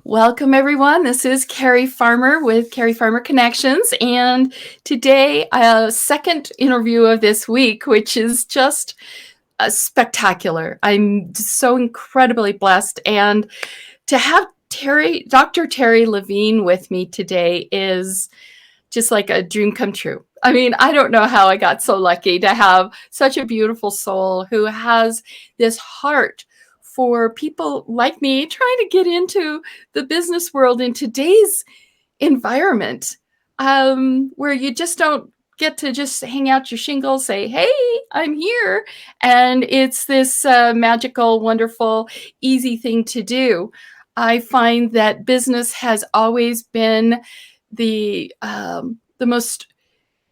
Welcome, everyone. This is Cari Farmer with Cari Farmer Connections. And today, a second interview of this week, which is just spectacular. I'm so incredibly blessed. And to have Dr. Terry Levine with me today is just like a dream come true. I mean, I don't know how I got so lucky to have such a beautiful soul who has this heart for people like me trying to get into the business world in today's environment, where you just don't get to just hang out your shingle, say, hey, I'm here. And it's this magical, wonderful, easy thing to do. I find that business has always been the most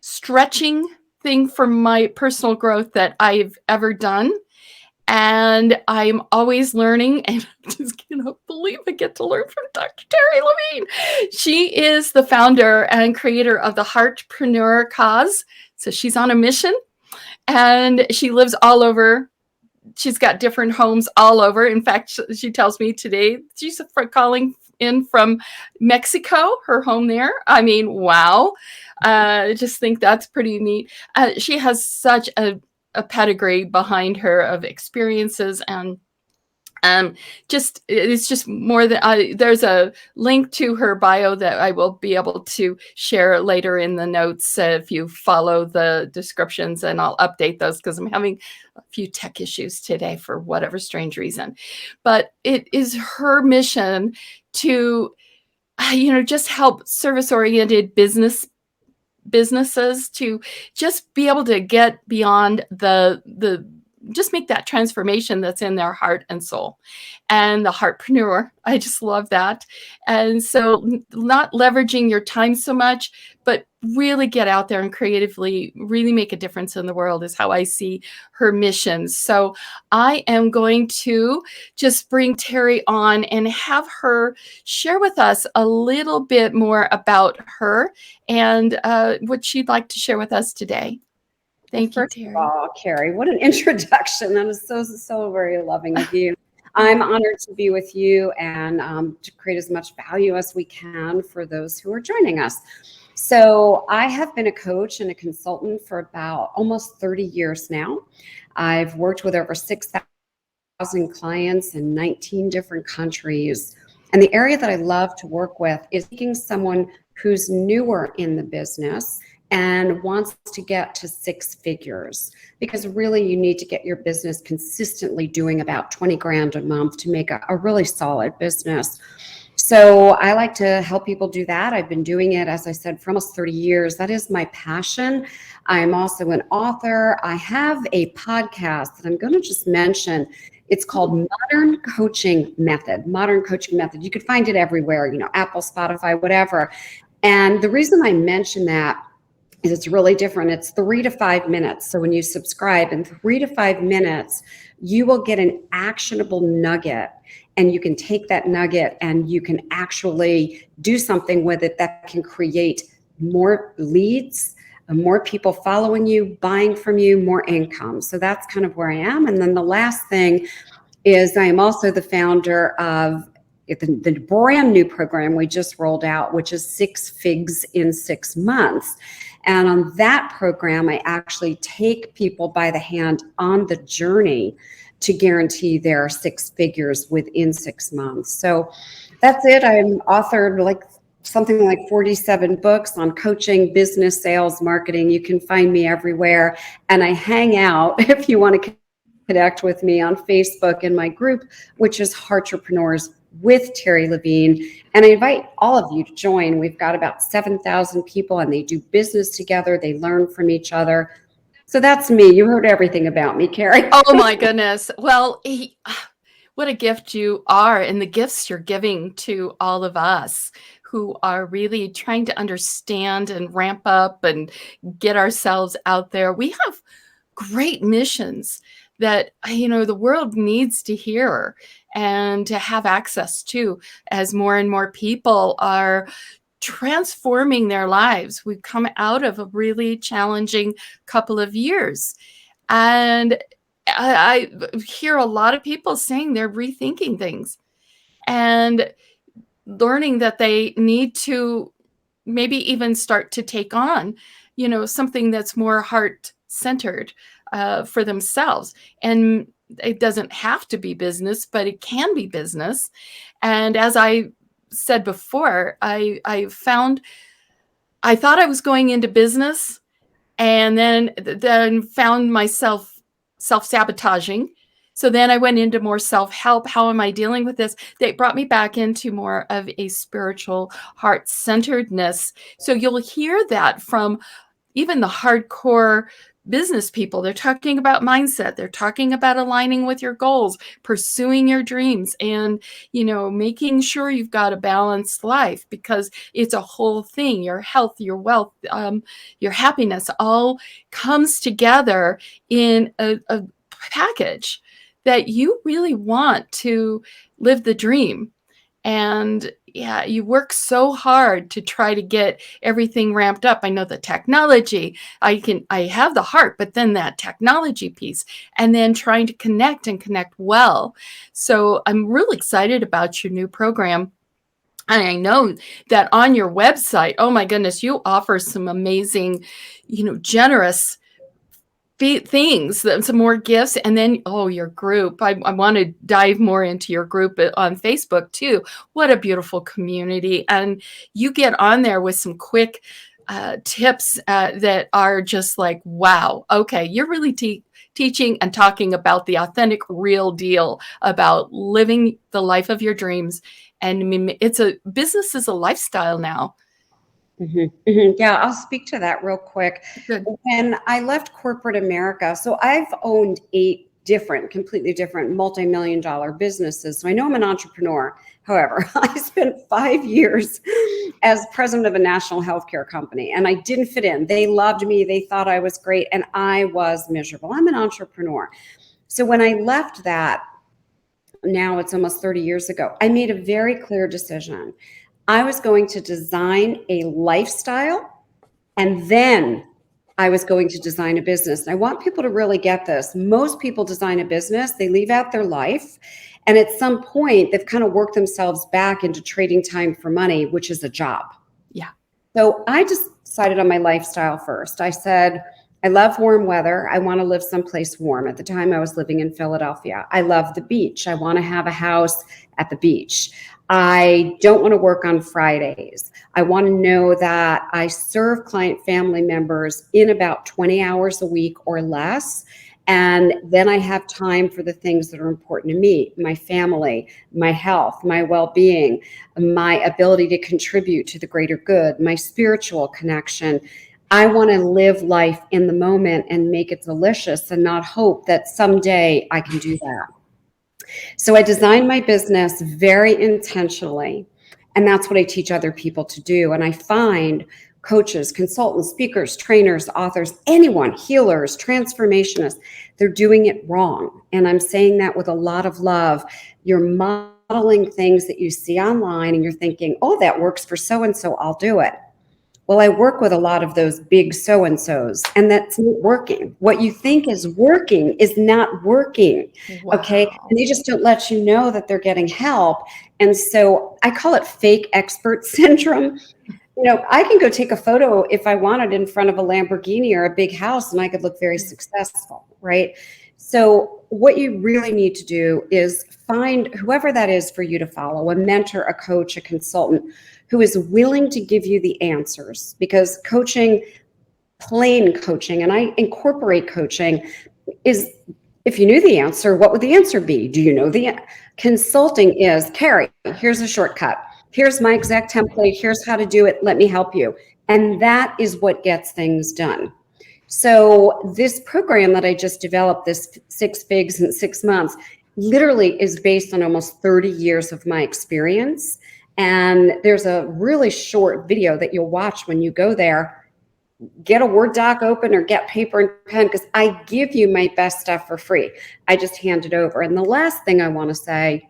stretching thing for my personal growth that I've ever done. And I'm always learning, and I just cannot believe I get to learn from Dr. Terry Levine. She is the founder and creator of the Heartpreneur cause. So she's on a mission, and she lives all over. She's got different homes all over. In fact, she tells me today she's calling in from Mexico, her home there. I mean, wow. I just think that's pretty neat. She has such a pedigree behind her of experiences, and it's just more than there's a link to her bio that I will be able to share later in the notes if you follow the descriptions, and I'll update those because I'm having a few tech issues today for whatever strange reason. But it is her mission to just help service-oriented businesses to just be able to get beyond the just make that transformation that's in their heart and soul. And the heartpreneur, I just love that. And so not leveraging your time so much, but really get out there and creatively really make a difference in the world is how I see her mission. So I am going to just bring Terry on and have her share with us a little bit more about her and what she'd like to share with us today. Thank you, Terry. First of all, Cari, what an introduction. That is so very loving of you. I'm honored to be with you and to create as much value as we can for those who are joining us. So I have been a coach and a consultant for about almost 30 years now. I've worked with over 6,000 clients in 19 different countries. And the area that I love to work with is taking someone who's newer in the business and wants to get to 6 figures, because really you need to get your business consistently doing about 20 grand a month to make a really solid business. So I like to help people do that. I've been doing it, as I said, for almost 30 years. That is my passion. I'm also an author. I have a podcast that I'm going to just mention. It's called Modern Coaching Method. Modern Coaching Method. You could find it everywhere, Apple, Spotify, whatever. And the reason I mention that is it's really different. It's 3 to 5 minutes. So when you subscribe in 3 to 5 minutes, you will get an actionable nugget, and you can take that nugget and you can actually do something with it that can create more leads, more people following you, buying from you, more income. So that's kind of where I am. And then the last thing is I am also the founder of the brand new program we just rolled out, which is 6 Figs in 6 months. And on that program, I actually take people by the hand on the journey to guarantee their 6 figures within 6 months. So that's it. I'm authored something like 47 books on coaching, business, sales, marketing. You can find me everywhere. And I hang out, if you want to connect with me, on Facebook in my group, which is Heartpreneurs with Terry Levine. And I invite all of you to join. We've got about 7,000 people, and they do business together. They learn from each other. So that's me. You heard everything about me, Cari. Oh my goodness. Well, what a gift you are, and the gifts you're giving to all of us who are really trying to understand and ramp up and get ourselves out there. We have great missions that, the world needs to hear and to have access to as more and more people are transforming their lives. We've come out of a really challenging couple of years. And I hear a lot of people saying they're rethinking things. And learning that they need to maybe even start to take on, something that's more heart-centered for themselves. And it doesn't have to be business, but it can be business. And as I said before, I thought I was going into business, and then found myself self-sabotaging. So then I went into more self-help. How am I dealing with this? They brought me back into more of a spiritual heart-centeredness. So you'll hear that from even the hardcore business people. They're talking about mindset. They're talking about aligning with your goals, pursuing your dreams, and, making sure you've got a balanced life, because it's a whole thing. Your health, your wealth, your happiness all comes together in a package that you really want to live the dream. And yeah, you work so hard to try to get everything ramped up. I know the technology, I have the heart, but then that technology piece, and then trying to connect well. So I'm really excited about your new program. And I know that on your website, oh my goodness, you offer some amazing, generous things, some more gifts. And then, your group. I want to dive more into your group on Facebook too. What a beautiful community. And you get on there with some quick tips that are just like, wow, okay, you're really teaching and talking about the authentic, real deal about living the life of your dreams. And I mean, business is a lifestyle now. Yeah, I'll speak to that real quick. Good. When I left corporate America, so I've owned 8 completely different multi-million-dollar businesses. So I know I'm an entrepreneur. However, I spent 5 years as president of a national healthcare company, and I didn't fit in. They loved me. They thought I was great, and I was miserable. I'm an entrepreneur. So when I left that, now it's almost 30 years ago, I made a very clear decision. I was going to design a lifestyle, and then I was going to design a business. And I want people to really get this. Most people design a business, they leave out their life, and at some point they've kind of worked themselves back into trading time for money, which is a job. Yeah. So I just decided on my lifestyle first. I said, I love warm weather. I want to live someplace warm. At the time I was living in Philadelphia. I love the beach. I want to have a house at the beach. I don't want to work on Fridays. I want to know that I serve client family members in about 20 hours a week or less. And then I have time for the things that are important to me, my family, my health, my well-being, my ability to contribute to the greater good, my spiritual connection. I want to live life in the moment and make it delicious, and not hope that someday I can do that. So I designed my business very intentionally, and that's what I teach other people to do. And I find coaches, consultants, speakers, trainers, authors, anyone, healers, transformationists, they're doing it wrong. And I'm saying that with a lot of love. You're modeling things that you see online and you're thinking, oh, that works for so-and-so, I'll do it. Well, I work with a lot of those big so-and-sos, and that's not working. What you think is working is not working, Wow. Okay? And they just don't let you know that they're getting help. And so I call it fake expert syndrome. I can go take a photo if I wanted in front of a Lamborghini or a big house, and I could look very successful, right? So what you really need to do is find whoever that is for you to follow, a mentor, a coach, a consultant, who is willing to give you the answers. Because coaching, plain coaching, and I incorporate coaching, is if you knew the answer, what would the answer be? Do you know consulting is, Cari, here's a shortcut. Here's my exact template. Here's how to do it. Let me help you. And that is what gets things done. So this program that I just developed, this 6 figs in 6 months, literally is based on almost 30 years of my experience. And there's a really short video that you'll watch when you go there. Get a Word doc open or get paper and pen, because I give you my best stuff for free. I just hand it over. And the last thing I want to say,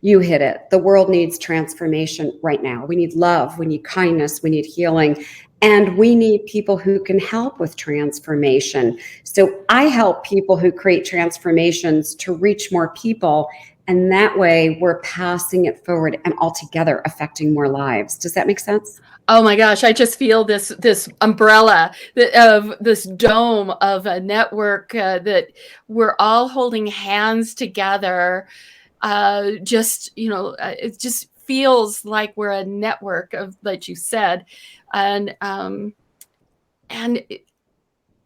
you hit it. The world needs transformation right now. We need love. We need kindness. We need healing. And we need people who can help with transformation. So I help people who create transformations to reach more people. And that way we're passing it forward and altogether affecting more lives. Does that make sense? Oh my gosh, I just feel this umbrella of this dome of a network that we're all holding hands together. Just, it just feels like we're a network of, like you said, and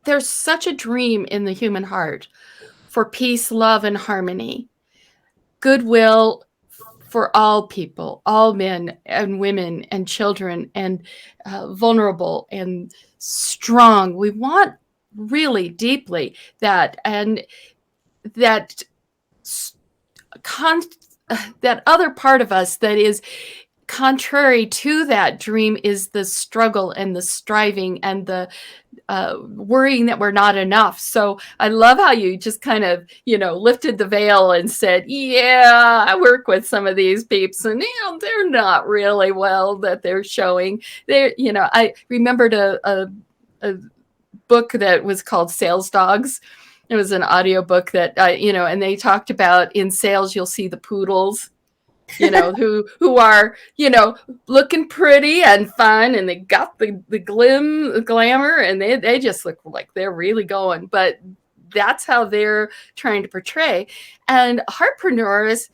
there's such a dream in the human heart for peace, love, and harmony, goodwill for all people, all men and women and children, and vulnerable and strong. We want really deeply that, and that that other part of us that is contrary to that dream is the struggle and the striving and the worrying that we're not enough. So I love how you just kind of, lifted the veil and said, yeah, I work with some of these peeps and, they're not really well that they're showing. I remembered a book that was called Sales Dogs. It was an audiobook that, and they talked about in sales, you'll see the poodles, who are, looking pretty and fun, and they got the glamour, and they just look like they're really going, but that's how they're trying to portray. And heartpreneurs,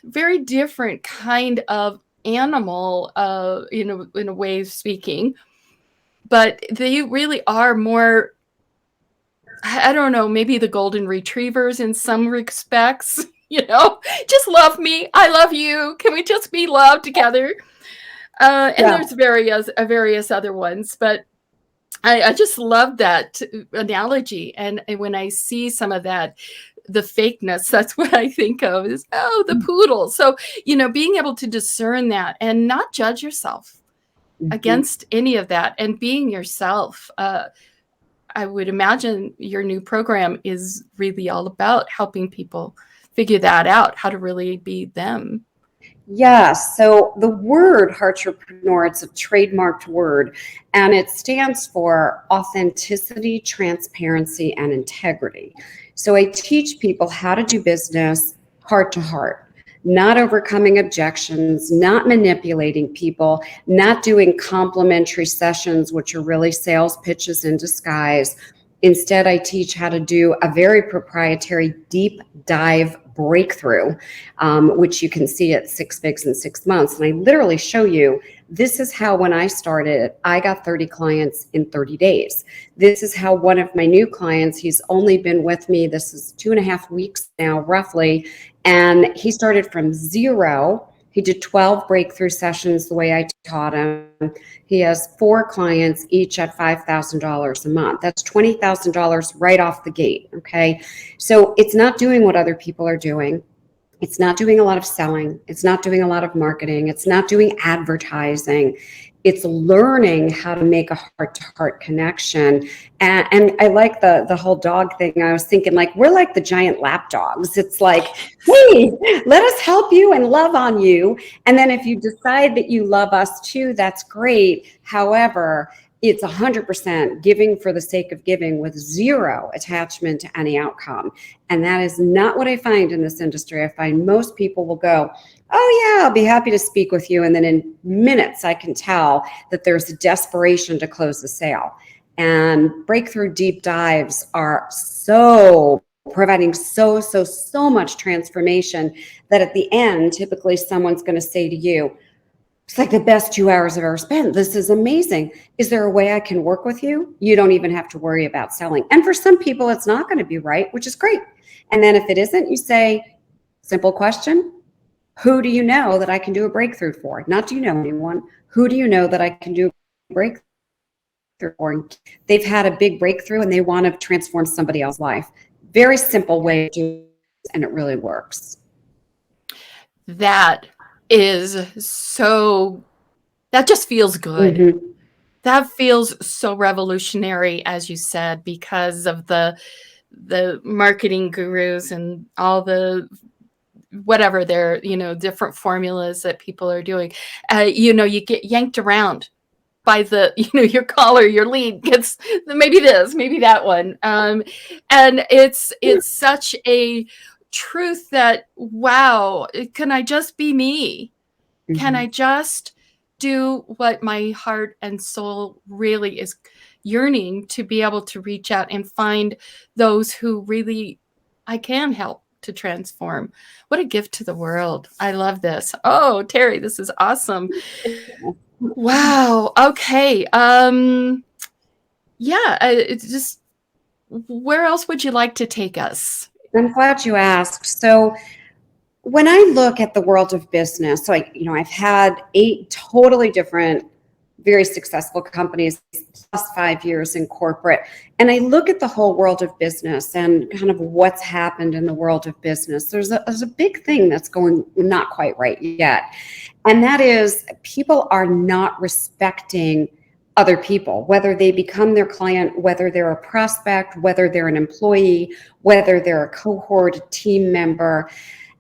very different kind of animal, in a way of speaking, but they really are more, I don't know, maybe the golden retrievers in some respects. Just love me. I love you. Can we just be loved together? And there's various other ones, but I just love that analogy. And when I see some of that, the fakeness, that's what I think of is, the poodle. So, being able to discern that and not judge yourself against any of that, and being yourself. I would imagine your new program is really all about helping people figure that out, how to really be them. Yeah, so the word Heartrepreneur, it's a trademarked word, and it stands for authenticity, transparency, and integrity. So I teach people how to do business heart to heart, not overcoming objections, not manipulating people, not doing complimentary sessions, which are really sales pitches in disguise. Instead, I teach how to do a very proprietary deep dive breakthrough, which you can see at 6 Figs in 6 months. And I literally show you, this is how, when I started, I got 30 clients in 30 days. This is how one of my new clients, he's only been with me, this is 2.5 weeks now, roughly. And he started from zero. He did 12 breakthrough sessions the way I taught him. He has 4 clients, each at $5,000 a month. That's $20,000 right off the gate, okay? So it's not doing what other people are doing. It's not doing a lot of selling. It's not doing a lot of marketing. It's not doing advertising. It's learning how to make a heart-to-heart connection. And I like the whole dog thing. I was thinking, like, we're like the giant lap dogs. It's like, hey, let us help you and love on you. And then if you decide that you love us too, that's great. However, it's 100% giving for the sake of giving with zero attachment to any outcome. And that is not what I find in this industry. I find most people will go, oh yeah, I'll be happy to speak with you. And then in minutes, I can tell that there's a desperation to close the sale. And breakthrough deep dives are providing so much transformation that at the end, typically someone's going to say to you, it's like the best 2 hours I've ever spent. This is amazing. Is there a way I can work with you? You don't even have to worry about selling. And for some people, it's not going to be right, which is great. And then if it isn't, you say, simple question, who do you know that I can do a breakthrough for? Not do you know anyone. Who do you know that I can do a breakthrough for? They've had a big breakthrough and they want to transform somebody else's life. Very simple way to do it, and it really works. That just feels good. Mm-hmm. That feels so revolutionary, as you said, because of the marketing gurus and all the whatever their different formulas that people are doing. You get yanked around by your caller, your lead gets maybe this, maybe that one, and it's such a truth that, wow, can I just be me? Can I just do what my heart and soul really is yearning to be able to reach out and find those who really I can help to transform? What a gift to the world. I love this. Oh, Terry, this is awesome. Wow. Okay. Yeah, it's just, where else would you like to take us? I'm glad you asked. So when I look at the world of business, so I've had 8 totally different, very successful companies, plus 5 years in corporate. And I look at the whole world of business and kind of what's happened in the world of business. There's a big thing that's going not quite right yet. And that is, people are not respecting other people, whether they become their client, whether they're a prospect, whether they're an employee, whether they're a cohort, a team member.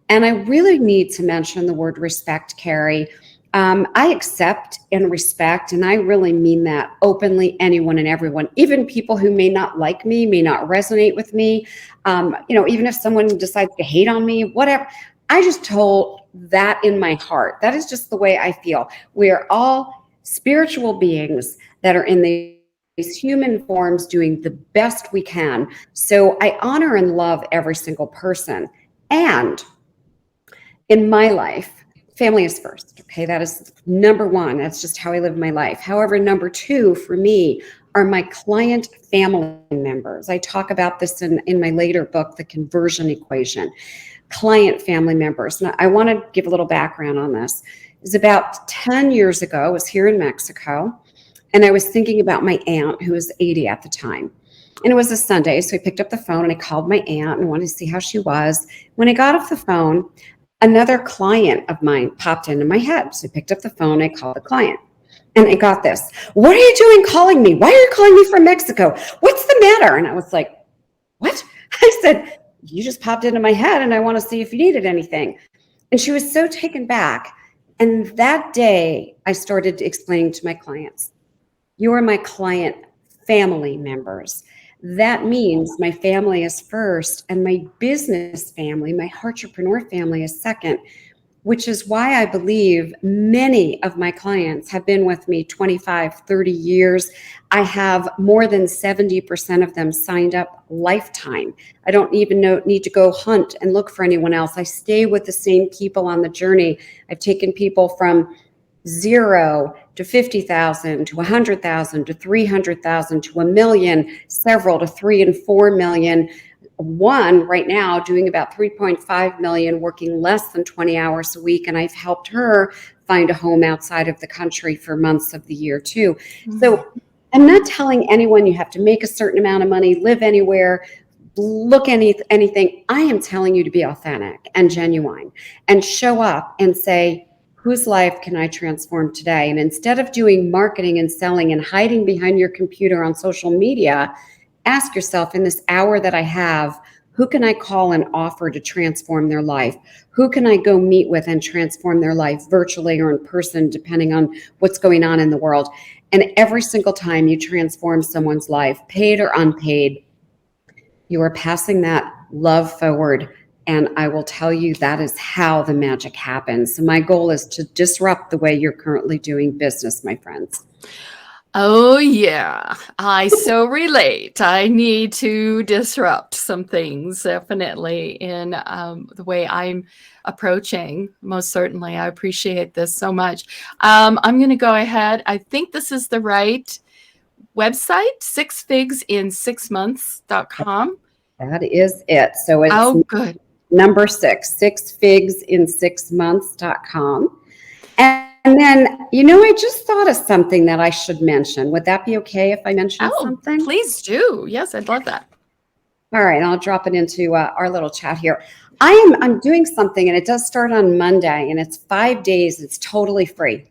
And I really need to mention the word respect, Cari. I accept and respect, and I really mean that openly, anyone and everyone, even people who may not like me, may not resonate with me. Even if someone decides to hate on me, whatever, I just told that in my heart. That is just the way I feel. We are all spiritual beings that are in these human forms doing the best we can. So I honor and love every single person. And in my life, family is first. Okay, that is number one. That's just how I live my life. However, number 2 for me are my client family members. I talk about this in my later book, The Conversion Equation. Client family members. Now, I want to give a little background on this. It was about 10 years ago. I was here in Mexico, and I was thinking about my aunt, who was 80 at the time. And it was a Sunday, so I picked up the phone and I called my aunt and wanted to see how she was. When I got off the phone, another client of mine popped into my head. So I picked up the phone, I called the client, and I got this. What are you doing calling me? Why are you calling me from Mexico? What's the matter? And I was like, what? I said, you just popped into my head and I want to see if you needed anything. And she was so taken back. And that day I started explaining to my clients, you are my client family members. That means my family is first and my business family, my Heartrepreneur family is second, which is why I believe many of my clients have been with me 25, 30 years. I have more than 70% of them signed up lifetime. I don't even need to go hunt and look for anyone else. I stay with the same people on the journey. I've taken people from 0 to 50,000 to 100,000 to 300,000 to 1 million, several to 3 and 4 million. One right now doing about 3.5 million, working less than 20 hours a week. And I've helped her find a home outside of the country for months of the year too. Mm-hmm. So I'm not telling anyone you have to make a certain amount of money, live anywhere, look anything. I am telling you to be authentic and genuine and show up and say, whose life can I transform today? And instead of doing marketing and selling and hiding behind your computer on social media, ask yourself, in this hour that I have, who can I call and offer to transform their life? Who can I go meet with and transform their life virtually or in person, depending on what's going on in the world? And every single time you transform someone's life, paid or unpaid, you are passing that love forward. And I will tell you, that is how the magic happens. So my goal is to disrupt the way you're currently doing business, my friends. Oh, yeah, I so relate. I need to disrupt some things, definitely, in the way I'm approaching. Most certainly. I appreciate this so much. I'm going to go ahead. I think this is the right website, 6figsin6months.com. That is it. So it's good. Number 6, 6figsin6months.com. And then, I just thought of something that I should mention. Would that be okay if I mention something? Please do. Yes, I'd love that. All right, I'll drop it into our little chat here. I'm doing something, and it does start on Monday, and it's 5 days. It's totally free.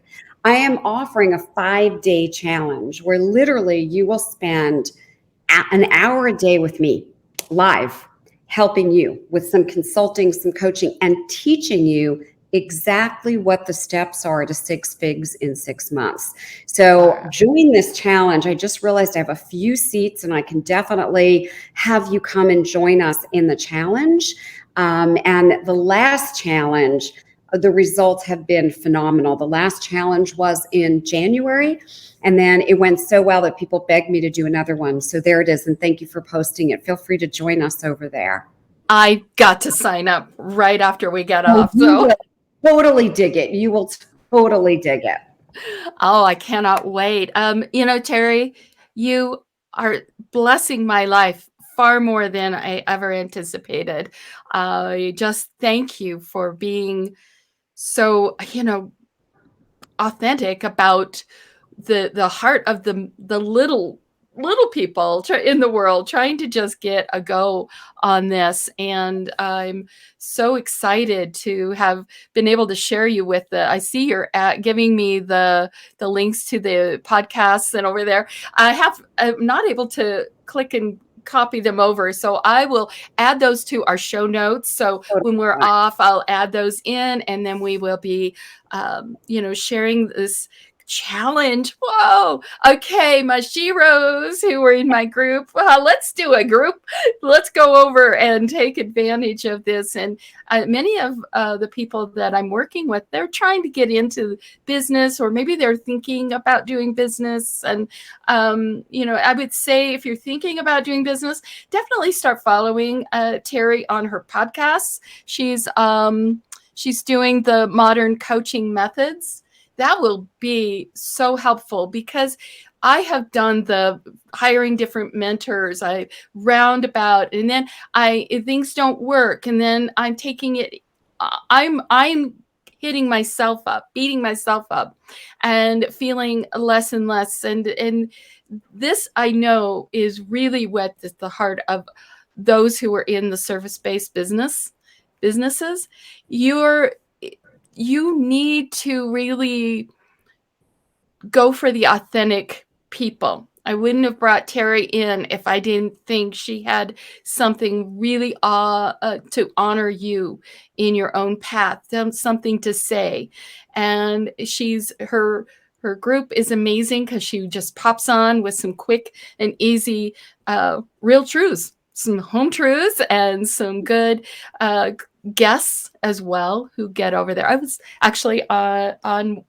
I am offering a 5-day challenge where literally you will spend an hour a day with me live, helping you with some consulting, some coaching, and teaching you exactly what the steps are to 6 figs in 6 months. So join this challenge. I just realized I have a few seats and I can definitely have you come and join us in the challenge. And the last challenge, the results have been phenomenal. The last challenge was in January, and then it went so well that people begged me to do another one. So there it is. And thank you for posting it. Feel free to join us over there. I got to sign up right after we get Oh, off. you So will totally dig it. You will totally dig it. oh, I cannot wait. Terry, you are blessing my life far more than I ever anticipated. Just thank you for being so, authentic about the heart of the little people in the world trying to just get a go on this. And I'm so excited to have been able to share you with I see you're giving me the links to the podcasts, and over there I'm not able to click and copy them over, so I will add those to our show notes. So when we're off, I'll add those in, and then we will be sharing this challenge. Whoa. Okay, my sheroes who were in my group. Let's do a group. Let's go over and take advantage of this. And many of the people that I'm working with, they're trying to get into business, or maybe they're thinking about doing business. And, I would say if you're thinking about doing business, definitely start following Terry on her podcasts. She's doing the modern coaching methods. That will be so helpful, because I have done the hiring different mentors. I roundabout, and then if things don't work, and then I'm taking it. I'm hitting myself up, beating myself up, and feeling less and less. And this, I know, is really what the heart of those who are in the service-based businesses. You need to really go for the authentic people. I wouldn't have brought Terry in if I didn't think she had something really to honor you in your own path, something to say. And her group is amazing, because she just pops on with some quick and easy real truths, some home truths, and some good guests as well who get over there. I was actually on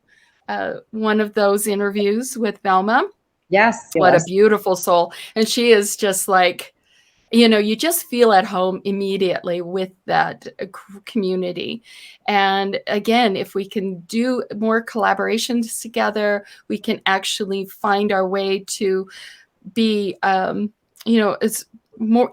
one of those interviews with Velma. Yes. What a beautiful soul. And she is just like, you just feel at home immediately with that community. And again, if we can do more collaborations together, we can actually find our way to be, it's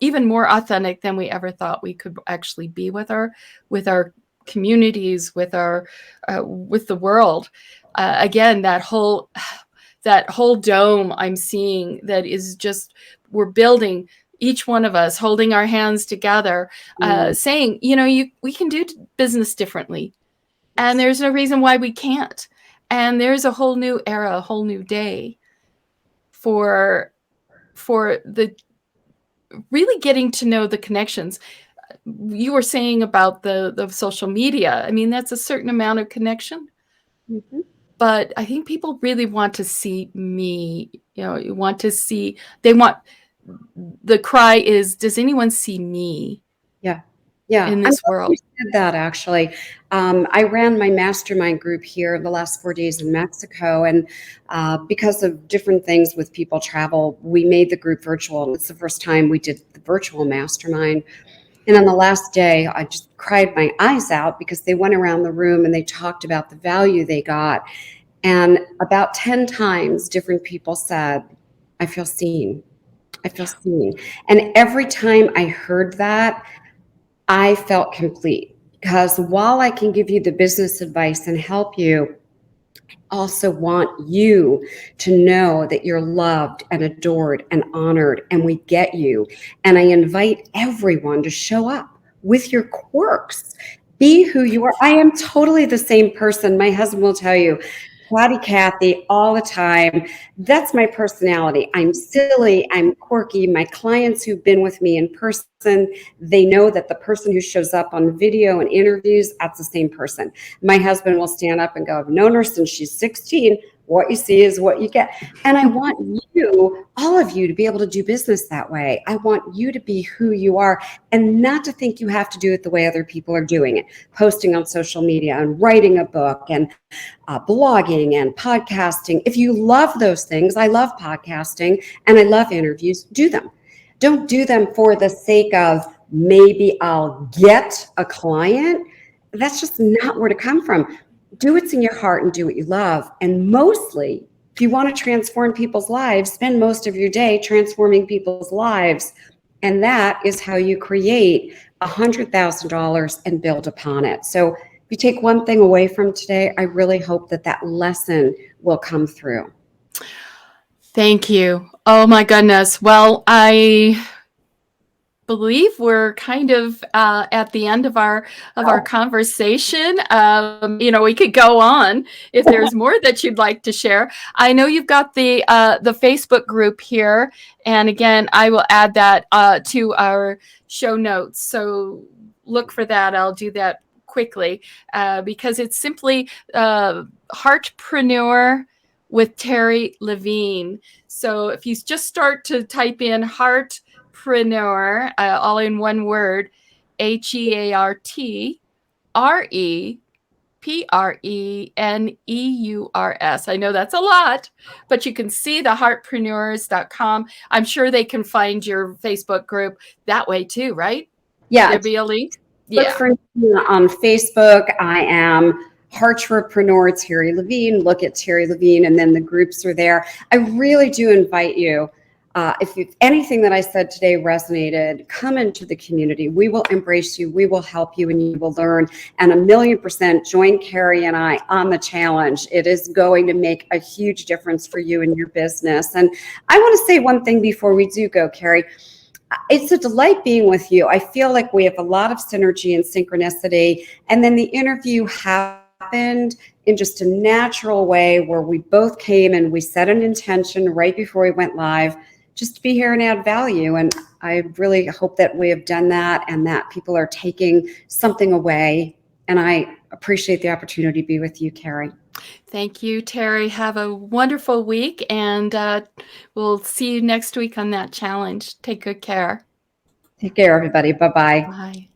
even more authentic than we ever thought we could actually be with our communities, with the world. Again, that whole dome I'm seeing, that is just, we're building, each one of us holding our hands together, saying, we can do business differently. And there's no reason why we can't. And there's a whole new era, a whole new day for the really getting to know the connections. You were saying about the social media. I mean, that's a certain amount of connection. Mm-hmm. But I think people really want to see me. The cry is, does anyone see me? Yeah. In this world. You said that, actually. I ran my mastermind group here the last 4 days in Mexico. And because of different things with people travel, we made the group virtual. And it's the first time we did the virtual mastermind. And on the last day, I just cried my eyes out, because they went around the room and they talked about the value they got. And about 10 times, different people said, I feel seen. I feel seen. And every time I heard that, I felt complete, because while I can give you the business advice and help you, I also want you to know that you're loved and adored and honored, and we get you. And I invite everyone to show up with your quirks. Be who you are. I am totally the same person. My husband will tell you, Chatty Cathy all the time. That's my personality. I'm silly. I'm quirky. My clients who've been with me in person, they know that the person who shows up on video and interviews, that's the same person. My husband will stand up and go, I've known her since she's 16. What you see is what you get. And I want you, all of you, to be able to do business that way. I want you to be who you are and not to think you have to do it the way other people are doing it, posting on social media and writing a book and blogging and podcasting. If you love those things, I love podcasting and I love interviews, do them. Don't do them for the sake of maybe I'll get a client. That's just not where to come from. Do what's in your heart and do what you love. And mostly, if you want to transform people's lives, spend most of your day transforming people's lives. And that is how you create $100,000 and build upon it. So if you take one thing away from today, I really hope that that lesson will come through. Thank you. Oh my goodness. Well, I believe we're kind of at the end of our conversation. We could go on if there's more that you'd like to share. I know you've got the Facebook group here, and again, I will add that to our show notes. So look for that. I'll do that quickly because it's simply Heartpreneur with Terry Levine. So if you just start to type in Heartpreneur, all in one word, HEARTPRENEURS. I know that's a lot, but you can see the heartpreneurs.com. I'm sure they can find your Facebook group that way too, right? Yeah. There'll be a link. Look for me on Facebook. I am Heartpreneur Terry Levine. Look at Terry Levine, and then the groups are there. I really do invite you. If anything that I said today resonated, come into the community. We will embrace you. We will help you, and you will learn. And 1,000,000% join Cari and I on the challenge. It is going to make a huge difference for you and your business. And I want to say one thing before we do go, Cari. It's a delight being with you. I feel like we have a lot of synergy and synchronicity. And then the interview happened in just a natural way where we both came and we set an intention right before we went live just to be here and add value. And I really hope that we have done that and that people are taking something away. And I appreciate the opportunity to be with you, Cari. Thank you, Terry. Have a wonderful week, and we'll see you next week on that challenge. Take good care. Take care, everybody. Bye-bye. Bye.